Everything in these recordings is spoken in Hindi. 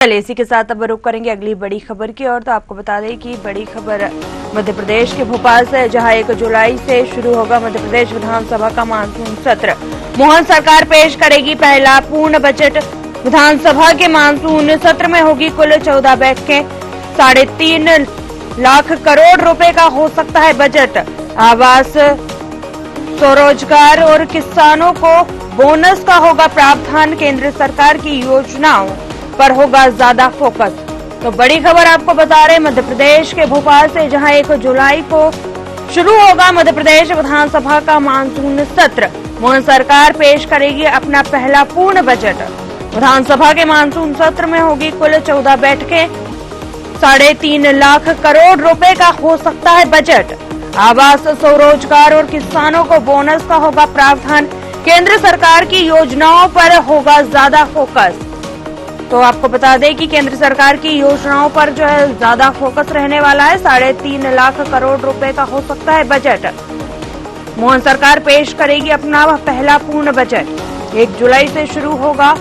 चलिए इसी के साथ अब रुक करेंगे अगली बड़ी खबर की ओर। तो आपको बता दें कि बड़ी खबर मध्य प्रदेश के भोपाल से, जहां 1 जुलाई से शुरू होगा मध्य प्रदेश विधानसभा का मानसून सत्र। मोहन सरकार पेश करेगी पहला पूर्ण बजट। विधानसभा के मानसून सत्र में होगी कुल 14 बैठकें। 3.5 लाख करोड़ रुपए का हो सकता है बजट। आवास, स्वरोजगार और किसानों को बोनस का होगा प्रावधान। केंद्र सरकार की योजनाओं पर होगा ज्यादा फोकस। तो बड़ी खबर आपको बता रहे मध्य प्रदेश के भोपाल से, जहां 1 जुलाई को शुरू होगा मध्य प्रदेश विधानसभा का मानसून सत्र। मोहन सरकार पेश करेगी अपना पहला पूर्ण बजट। विधानसभा के मानसून सत्र में होगी कुल 14 बैठकें। 3.5 लाख करोड़ रुपए का हो सकता है बजट। आवास, स्वरोजगार और किसानों को बोनस का होगा प्रावधान। केंद्र सरकार की योजनाओं पर होगा ज्यादा फोकस। तो आपको बता दें कि केंद्र सरकार की योजनाओं पर जो है ज्यादा फोकस रहने वाला है। 3.5 लाख करोड़ रुपए का हो सकता है बजट। मोहन सरकार पेश करेगी अपना पहला पूर्ण बजट। 1 जुलाई से शुरू होगा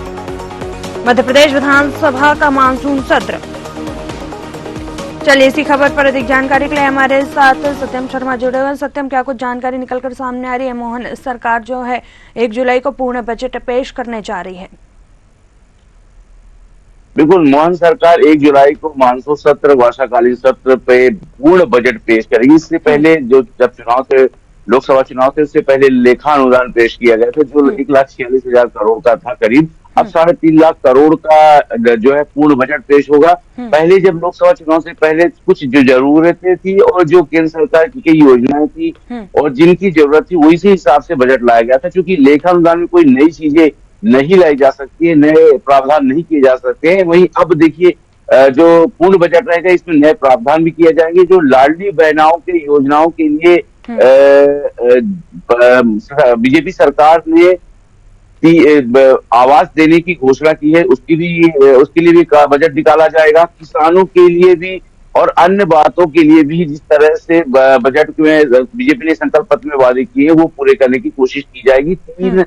मध्य प्रदेश विधानसभा का मानसून सत्र। चलिए इसी खबर पर अधिक जानकारी के लिए हमारे साथ सत्यम शर्मा जुड़े हुए। सत्यम, क्या कुछ जानकारी निकलकर सामने आ रही है? मोहन सरकार जो है 1 जुलाई को पूर्ण बजट पेश करने जा रही है। बिल्कुल, मोहन सरकार 1 जुलाई को मानसून सत्र, वर्षाकालीन सत्र पे पूर्ण बजट पेश करेगी। इससे पहले जब लोकसभा चुनाव थे, उससे पहले लेखा अनुदान पेश किया गया था, जो 1,46,000 करोड़ का था करीब। अब 3.5 लाख करोड़ का जो है पूर्ण बजट पेश होगा। पहले जब लोकसभा चुनाव से पहले कुछ जो जरूरतें थी और जो केंद्र सरकार की योजनाएं थी और जिनकी जरूरत थी, उसी हिसाब से बजट लाया गया था। क्योंकि लेखा अनुदान में कोई नई चीजें नहीं लाई जा सकती है, नए प्रावधान नहीं किए जा सकते हैं। वहीं अब देखिए, जो पूर्ण बजट रहेगा, इसमें नए प्रावधान भी किए जाएंगे। जो लाडली बहनाओं के योजनाओं के लिए बीजेपी सरकार ने आवास देने की घोषणा की है, उसके लिए भी बजट निकाला जाएगा। किसानों के लिए भी और अन्य बातों के लिए भी जिस तरह से बजट में बीजेपी ने संकल्प पत्र में वादे किए हैं, वो पूरे करने की कोशिश की जाएगी। 3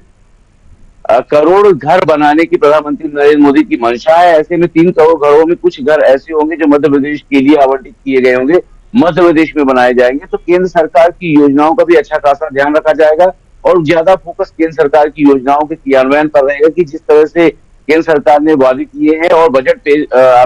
करोड़ घर बनाने की प्रधानमंत्री नरेंद्र मोदी की मंशा है। ऐसे में 3 करोड़ घरों में कुछ घर ऐसे होंगे जो मध्य प्रदेश के लिए आवंटित किए गए होंगे, मध्य प्रदेश में बनाए जाएंगे। तो केंद्र सरकार की योजनाओं का भी अच्छा खासा ध्यान रखा जाएगा और ज्यादा फोकस केंद्र सरकार की योजनाओं के क्रियान्वयन पर रहेगा कि जिस तरह से केंद्र सरकार ने वादे किए हैं, और बजट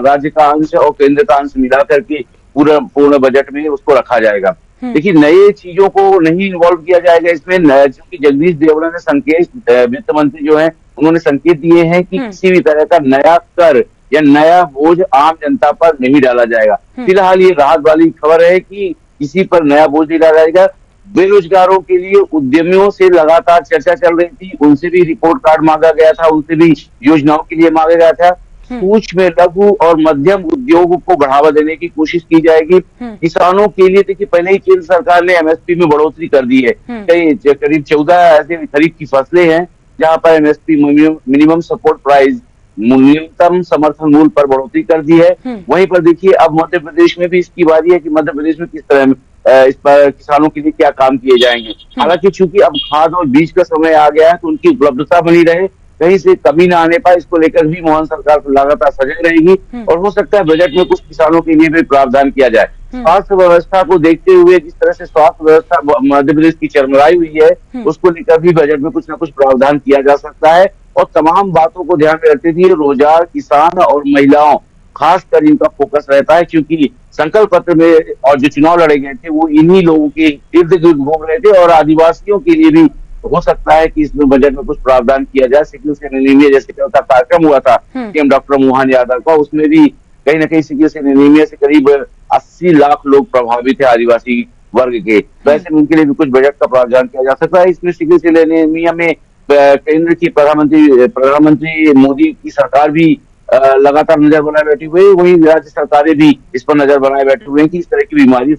राज्य का अंश और केंद्र का अंश मिला करके पूर्ण बजट में उसको रखा जाएगा। देखिए, नए चीजों को नहीं इन्वॉल्व किया जाएगा इसमें। क्योंकि जगदीश देवड़ा ने वित्त मंत्री जो है, उन्होंने संकेत दिए हैं कि किसी भी तरह का नया कर या नया बोझ आम जनता पर नहीं डाला जाएगा। फिलहाल ये राहत वाली खबर है कि किसी पर नया बोझ नहीं डाला जाएगा। बेरोजगारों के लिए उद्यमियों से लगातार चर्चा चल रही थी, उनसे भी रिपोर्ट कार्ड मांगा गया था, उनसे भी योजनाओं के लिए मांगा गया था। सूक्ष्म, लघु और मध्यम उद्योग को बढ़ावा देने की कोशिश की जाएगी। किसानों के लिए देखिए, पहले ही केंद्र सरकार ने एमएसपी में बढ़ोतरी कर दी है। करीब 14 ऐसे खरीफ की फसलें हैं जहां पर एमएसपी, मिनिमम सपोर्ट प्राइस, न्यूनतम समर्थन मूल्य पर बढ़ोतरी कर दी है। वहीं पर देखिए, अब मध्य प्रदेश में भी इसकी बारी है कि मध्य प्रदेश में किस तरह इस पर किसानों के लिए क्या काम किए जाएंगे। हालांकि चूंकि अब खाद और बीज का समय आ गया है, तो उनकी उपलब्धता बनी रहे, कहीं से कमी ना आने पाए, इसको लेकर भी मोहन सरकार लगातार सजग रहेगी। और हो सकता है बजट में कुछ किसानों के लिए भी प्रावधान किया जाए। स्वास्थ्य व्यवस्था को देखते हुए, जिस तरह से स्वास्थ्य व्यवस्था मध्य प्रदेश की चरमराई हुई है, उसको लेकर भी बजट में कुछ ना कुछ प्रावधान किया जा सकता है। और तमाम बातों को ध्यान में रखते हुए रोजगार, किसान और महिलाओं, खासकर इनका फोकस रहता है। क्योंकि संकल्प पत्र में और जो चुनाव लड़े गए थे, वो इन्हीं लोगों के इर्द गिर्द घूम रहे थे। और आदिवासियों के लिए भी हो सकता है कि इसमें बजट में कुछ प्रावधान किया जाए। सिकिल सेल एनीमिया जैसे का कार्यक्रम हुआ था सीएम डॉक्टर मोहन यादव का, उसमें भी कहीं ना कहीं सिकिल सेल एनीमिया से करीब 80 लाख लोग प्रभावित है, आदिवासी वर्ग के। तो ऐसे में उनके लिए भी कुछ बजट का प्रावधान किया जा सकता है। इसमें सिकिल सेल एनीमिया में केंद्र की प्रधानमंत्री मोदी की सरकार भी लगातार नजर बनाए बैठी हुई है। वहीं राज्य सरकारें भी इस पर नजर बनाए बैठे हुए हैं कि इस तरह की बीमारी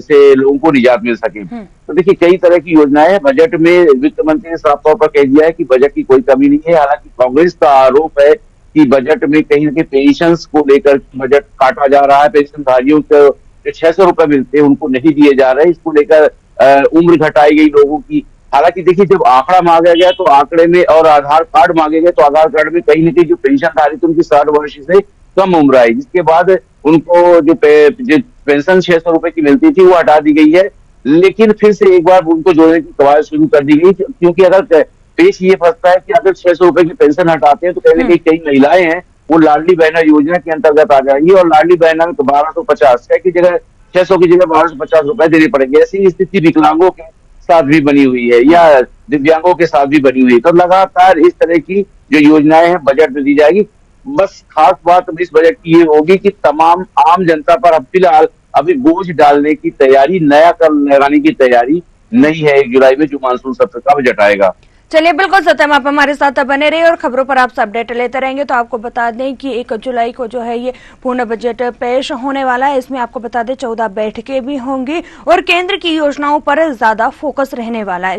से लोगों को निजात मिल सके। तो देखिए, कई तरह की योजनाएं हैं। बजट में वित्त मंत्री ने साफ तौर पर कह दिया है कि बजट की कोई कमी नहीं है। हालांकि कांग्रेस का आरोप है कि बजट में कहीं ना कहीं पेंशन को लेकर बजट काटा जा रहा है। पेंशनधारियों को जो 600 रुपए मिलते हैं, उनको नहीं दिए जा रहे। इसको लेकर उम्र घटाई गई लोगों की, हालांकि देखिए, जब आंकड़ा मांगा गया तो आंकड़े में, और आधार कार्ड मांगे गए तो आधार कार्ड में कहीं न कहीं जो पेंशनधारी थे उनकी 60 वर्ष से कम उम्र आई, जिसके बाद उनको जो पेंशन 600 रुपए की मिलती थी वो हटा दी गई है। लेकिन फिर से एक बार उनको जोड़ने की कवायद शुरू कर दी गई, क्योंकि अगर पेश ये फंसता है कि अगर 600 रुपए की पेंशन हटाते हैं तो कहीं न कई महिलाएं हैं वो लाडली बहना योजना के अंतर्गत आ जाएंगी, और लाडली बहना में तो 1250 की जगह 600 की जगह 1250 रुपए देने पड़ेंगे। ऐसी स्थिति विकलांगों के साथ भी बनी हुई है या दिव्यांगों के साथ भी बनी हुई है। तो लगातार इस तरह की जो योजनाएं हैं बजट में दी जाएगी। बस खास बात इस बजट की ये होगी कि तमाम आम जनता पर अब फिलहाल अभी बोझ डालने की तैयारी, नया कर लगाने की तैयारी नहीं है 1 जुलाई में जो मानसून सत्र का बजट आएगा। चलिए, बिल्कुल सत्यम, आप हमारे साथ बने रहिए और खबरों पर आपसे अपडेट लेते रहेंगे। तो आपको बता दें कि 1 जुलाई को जो है ये पूर्ण बजट पेश होने वाला है। इसमें आपको बता दें 14 बैठकें भी होंगी और केंद्र की योजनाओं पर ज्यादा फोकस रहने वाला है।